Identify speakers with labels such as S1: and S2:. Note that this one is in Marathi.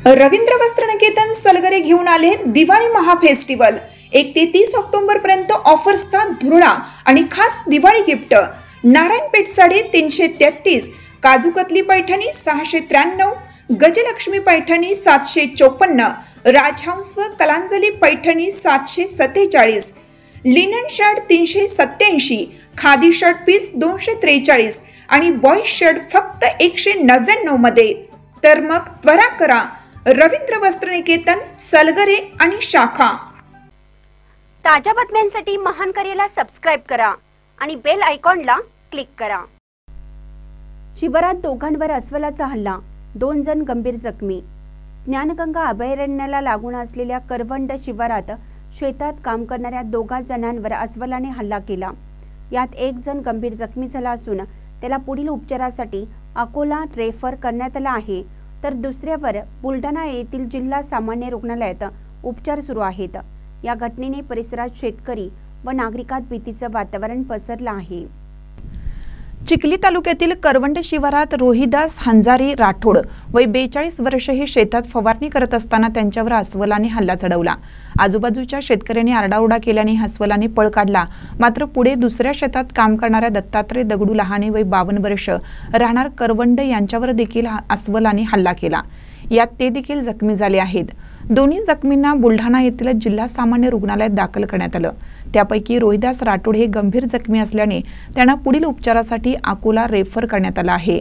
S1: रवींद्र वस्त्रनिकेतन सलगरे घेऊन आले दिवाळी महाफेस्टिवल। 1 ते 30 ऑक्टोबर पर्यंत ऑफर्सचा धुरळा आणि खास दिवाळी गिफ्ट। नारायणपेठ साडी 333, काजूकतली पैठणी 693, गजलक्ष्मी पैठणी 754, राजहंस व Kalanjali Paithani 747, linen shirt 387, khadi shirt piece 243 आणि बॉय शर्ट फक्त 199 मध्ये। तर मग त्वरा करा, रवींद्र वस्त्रनिकेतन सलगरे आणि शाखा।
S2: ताज्या बातम्यांसाठी महान करेला सबस्क्राइब करा आणि बेल आयकॉनला क्लिक करा। शिवारात दोघांवर अस्वलाचा हल्ला, 2 जण गंभीर जखमी। ज्ञानगंगा अभयारण्याला लागून असलेल्या करवंड शिवारात शेतात काम करणाऱ्या 2 जणांवर अस्वलाने हल्ला केला। यात 1 जण गंभीर जखमी झाला असून त्याला पुढील उपचारासाठी अकोला रेफर करण्यात आला आहे, तर दुसऱ्यावर बुलढाणा येथील जिल्हा सामान्य रुग्णालयात उपचार सुरू आहेत। या घटनेने परिसरात शेतकरी व नागरिकांत भीतीचे वातावरण पसरले आहे।
S1: चिखली तालुक्यातील करवंड शिवारात रोहिदास हंजारी राठोड वय 42 वर्ष हे शेतात फवारणी करत असताना त्यांच्यावर अस्वलाने हल्ला चढवला। आजूबाजूच्या शेतकऱ्यांनी आरडाओरडा केल्याने अस्वलाने पळ काढला। मात्र पुढे दुसऱ्या शेतात काम करणाऱ्या दत्तात्रय दगडू लहाने वय 52 वर्ष राहणार करवंड यांच्यावर देखील अस्वलाने हल्ला केला। यात ते देखील जखमी झाले आहेत। दोन्ही जखमींना बुलढाणा येथील जिल्हा सामान्य रुग्णालयात दाखल करण्यात आलं। त्यापैकी रोहिदास राठोड हे गंभीर जखमी असल्याने त्यांना पुढील उपचारासाठी अकोला रेफर करण्यात आलं आहे।